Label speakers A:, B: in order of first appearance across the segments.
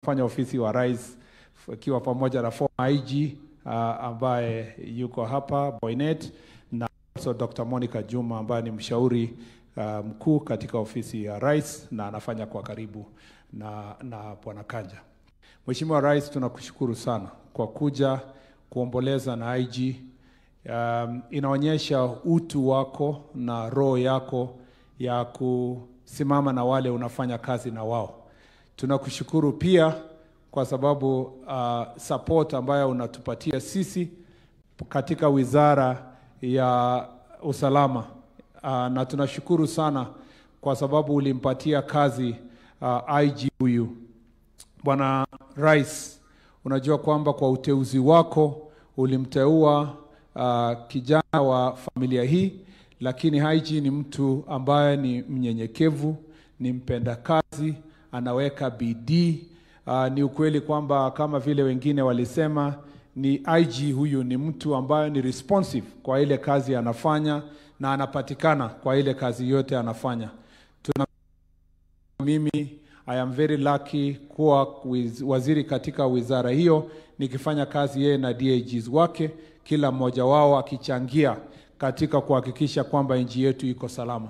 A: fanya ofisi wa rais ikiwa pamoja na former IG ambaye yuko hapa Boynet, na also Dr. Monica Juma ambaye ni mshauri mkuu katika ofisi ya rais na anafanya kwa karibu na Bwana Kanja. Mheshimiwa Rais, tunakushukuru sana kwa kuja kuomboleza na IG. Inaonyesha utu wako na roho yako ya kusimama na wale unafanya kazi na wao. Tunakushukuru pia kwa sababu support ambayo unatupatia sisi katika wizara ya usalama, na tunashukuru sana kwa sababu ulimpatia kazi IG huyu. Bwana Rais, unajua kwamba kwa uteuzi wako ulimteua kijana wa familia hii, lakini IG ni mtu ambaye ni mnyenyekevu, ni mpenda kazi, anaweka bidii. Ni ukweli kwamba kama vile wengine walisema, ni IG huyu ni mtu ambaye ni responsive kwa ile kazi anafanya na anapatikana kwa ile kazi yote anafanya. Mimi I am very lucky kuwa waziri katika wizara hiyo, nikifanya kazi yeye na DIGs wake, kila mmoja wao akichangia katika kuhakikisha kwamba nchi yetu iko salama.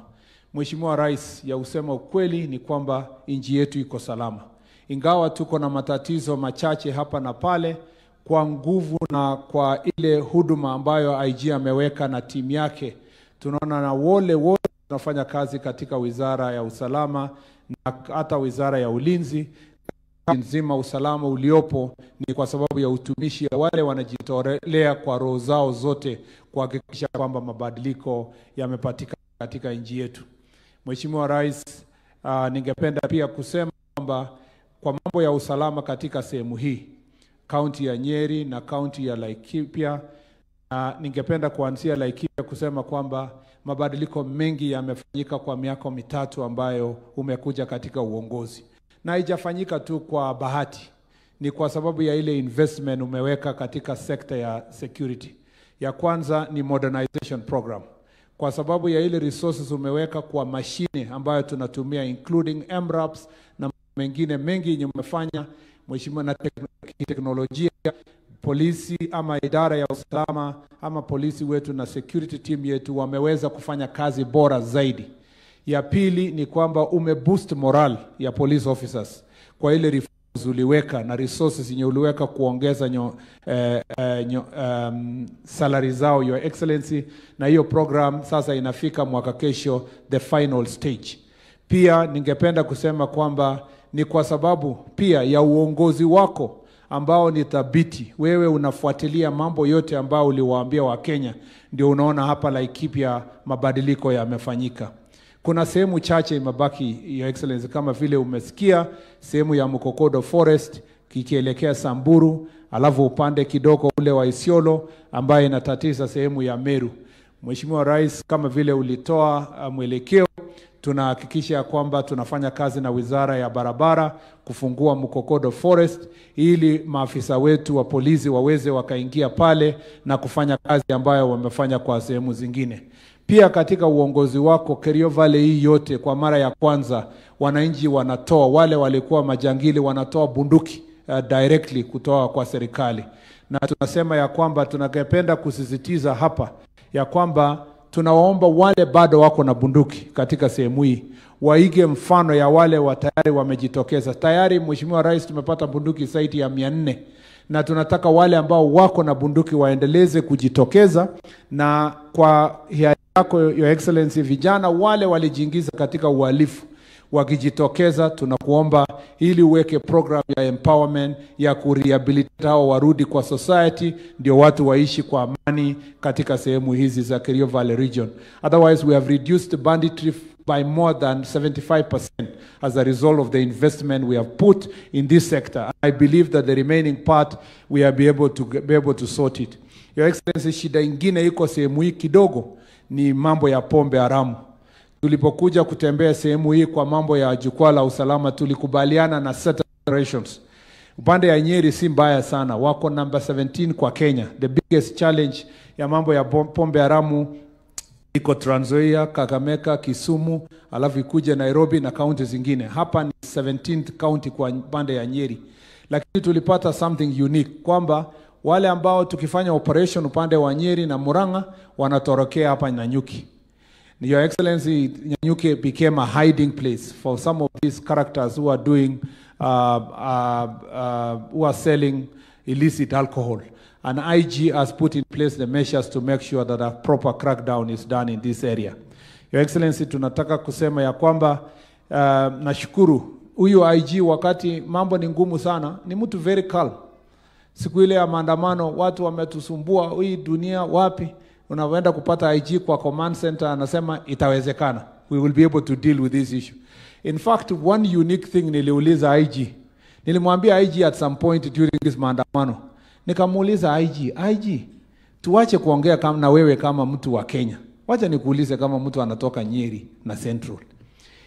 A: Mheshimiwa Rais, ya usema ukweli ni kwamba nchi yetu iko salama. Ingawa tuko na matatizo machache hapa na pale, kwa nguvu na kwa ile huduma ambayo IG ameweka na timu yake, tunaona na wale wote tunafanya kazi katika wizara ya usalama na hata wizara ya ulinzi nzima, usalama uliopo ni kwa sababu ya utumishi ya wale wanajitolea kwa roho zao zote kuhakikisha kwamba mabadiliko yamepatikana katika nchi yetu. Mheshimiwa Rais, ningependa pia kusema kwamba kwa mambo ya usalama katika sehemu hii, kaunti ya Nyeri na kaunti ya Laikipia, ningependa kuanzia Laikipia kusema kwamba mabadiliko mengi yamefanyika kwa miaka 3 ambayo umekuja katika uongozi. Na haijafanyika tu kwa bahati, ni kwa sababu ya ile investment umeweka katika sekta ya security. Ya kwanza ni modernization program. Kwa sababu ya ile resources umeweka kwa mashine ambayo tunatumia including MRAPs na mengine mengi yenye umefanya mheshimiwa, na teknolojia, polisi ama idara ya usalama ama polisi wetu na security team yetu wameweza kufanya kazi bora zaidi. Ya pili ni kwamba umeboost moral ya police officers kwa ile reforms uliweka na resources yenye uliweka kuongeza salary zao, your excellency, na hiyo program sasa inafika mwaka kesho the final stage. Pia ningependa kusema kwamba ni kwa sababu pia ya uongozi wako ambao ni thabiti, wewe unafuatilia mambo yote ambao uliwaambia wa Kenya, ndio unaona hapa Laikipia mabadiliko yamefanyika. Kuna sehemu chache imebaki, your excellency, kama vile umesikia sehemu ya Mukokodo Forest kikielekea Samburu, alafu upande kidogo ule wa Isiolo ambaye inatatiza sehemu ya Meru. Mheshimiwa Rais, kama vile ulitoa mwelekeo, tunahakikisha kwamba tunafanya kazi na wizara ya barabara kufungua Mukokodo Forest ili maafisa wetu wa polisi waweze wakaingia pale na kufanya kazi ambayo wamefanya kwa sehemu zingine. Pia katika uongozi wako Kerio Valley hii yote, kwa mara ya kwanza wananchi wanatoa, wale walikuwa majangili wanatoa bunduki directly kutoa kwa serikali. Na tunasema ya kwamba tunakependa kusisitiza hapa ya kwamba tunawaomba wale bado wako na bunduki katika sehemu hii waige mfano ya wale tayari wamejitokeza. Tayari Mheshimiwa Rais, tumepata bunduki zaidi ya 400, na tunataka wale ambao wako na bunduki waendeleze kujitokeza. Na kwa hiari yako your excellency, vijana wale walijiingiza katika uhalifu wakijitokeza, tunakuomba ili uweke program ya empowerment ya kurehabilitate hao warudi kwa society, ndio watu waishi kwa amani katika sehemu hizi za Kerio Valley region. Otherwise we have reduced banditry by more than 75% as a result of the investment we have put in this sector. I believe that the remaining part we are be able to sort it. Your Excellency, shida ingine iko sehemu hii kidogo ni mambo ya pombe haramu. Tulipokuja kutembea sehemu hii kwa mambo ya jukwaa la usalama, tulikubaliana na certain operations. Upande ya Nyeri si mbaya sana, wako number 17 kwa Kenya. The biggest challenge ya mambo ya pombe haramu iko Trans Nzoia, Kakamega, Kisumu, alafu ikuje Nairobi na county zingine. Hapa ni 17th county kwa pande ya Nyeri. Lakini tulipata something unique kwamba wale ambao tukifanya operation upande wa Nyeri na Murang'a wanatorokea hapa Nanyuki. Your Excellency, Nanyuki became a hiding place for some of these characters who are doing who are selling illicit alcohol. And IG has put in place the measures to make sure that a proper crackdown is done in this area. Your Excellency, tunataka kusema ya kwamba nashukuru huyu IG wakati mambo ni ngumu sana, ni mtu very calm. Siku ile ya maandamano watu wametusumbua, hii dunia wapi? Unaenda kupata IG kwa command center anasema itawezekana. We will be able to deal with this issue. In fact, one unique thing niliuliza IG. Nilimwambia IG at some point during this maandamano. Nikamuuliza IG, tuache kuongea kama na wewe kama mtu wa Kenya. Wacha nikuulize kama mtu anatoka Nyeri na Central.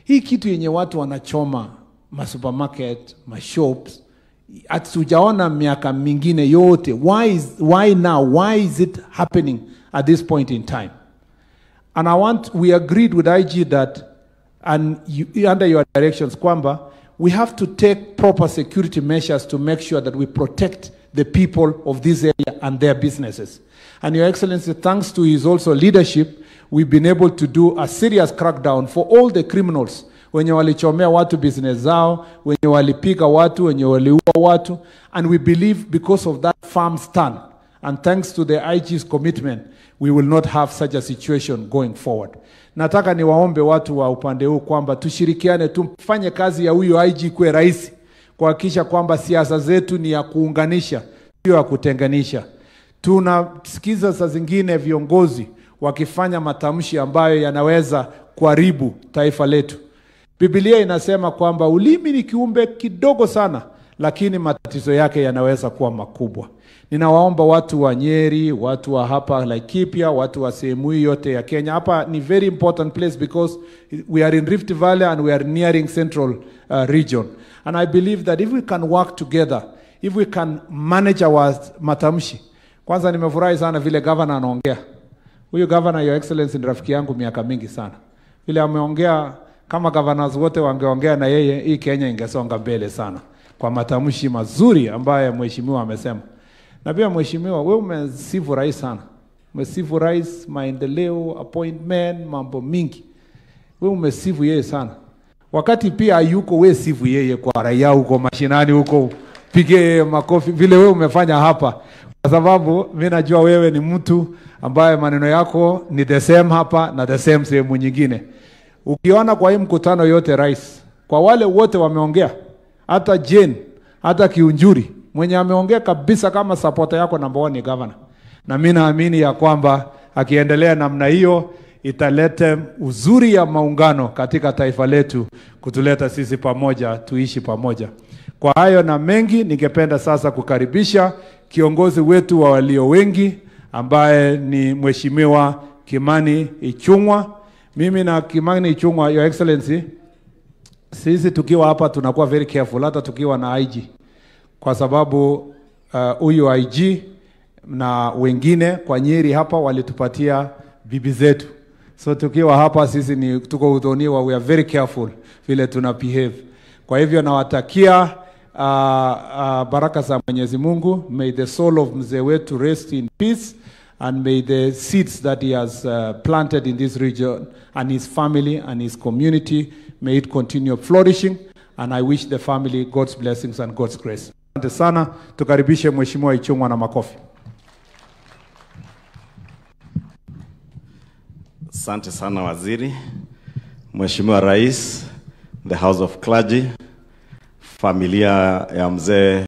A: Hii kitu yenye watu wanachoma ma supermarket, ma shops, atujaona miaka mingine yote. Why now? Why is it happening at this point in time? And we agreed with IG that, and under your directions, kwamba, we have to take proper security measures to make sure that we protect the people of this area and their businesses. And Your Excellency, thanks to his also leadership, we've been able to do a serious crackdown for all the criminals wenye walichomea watu business zao, wenye walipiga watu, wenye waliua watu. And we believe because of that firm stand, and thanks to the IG's commitment, we will not have such a situation going forward. Nataka niwaombe watu wa upande huu kwamba tushirikiane, tufanye kazi ya huyu IG kwa rahisi, kuhakikisha kwamba siasa zetu ni ya kuunganisha, sio ya kutenganisha. Tunasikiza saa zingine viongozi wakifanya matamshi ambayo yanaweza kuharibu taifa letu. Biblia inasema kwamba ulimi ni kiumbe kidogo sana, lakini matatizo yake yanaweza kuwa makubwa. Ninawaomba watu wa Nyeri, watu wa hapa Laikipia, watu wa sehemu yote ya Kenya. Hapa ni very important place because we are in Rift Valley and we are nearing Central region. And I believe that if we can work together, if we can manage our matamshi. Kwanza nimefurahi sana vile governor anaongea. Huyu governor, Your Excellency, ni rafiki yangu miaka mingi sana. Vile ameongea, kama governors wote wangeongea na yeye, hii Kenya ingesonga mbele sana. Kwa matamshi mazuri ambaye mheshimiwa amesema. Na pia mheshimiwa, wewe umesifu rais sana. Umesifu rais, maendeleo, appointment, mambo mingi. Wewe umesifu yeye sana. Wakati pia yuko wewe sifu yeye kwa raia huko mashinani huko, pige makofi vile wewe umefanya hapa. Kwa sababu mimi najua wewe ni mtu ambaye maneno yako ni the same hapa na the same sehemu nyingine. Ukiona kwa hii mkutano yote rais, kwa wale wote wameongea, hata Jane, hata Kiunjuri, mwenye ameongea kabisa kama supporter yako number 1 ni governor. Na mimi naamini ya kwamba akiendelea namna hiyo italeta uzuri ya maungano katika taifa letu, kutuleta sisi pamoja, tuishi pamoja. Kwa hayo na mengi, ningependa sasa kukaribisha kiongozi wetu wa walio wengi ambaye ni Mheshimiwa Kimani Ichung'wah. Mimi na Kimani Ichung'wah, Your Excellency, sisi tukiwa hapa tunakuwa very careful hata tukiwa na IG. Kwa sababu huyu IG na wengine kwa Nyeri hapa walitupatia bibi zetu. So tukiwa hapa sisi ni tuko udhoniwa, we are very careful vile tuna behave. Kwa hivyo nawatakia baraka za Mwenyezi Mungu. May the soul of mzee wetu rest in peace, and may the seeds that he has planted in this region and his family and his community, may it continue flourishing, and I wish the family God's blessings and God's grace. Asante sana, tukaribishe Mheshimiwa Ichung'wah na makofi.
B: Asante sana waziri, Mheshimiwa Rais, the House of Clergy, familia ya mzee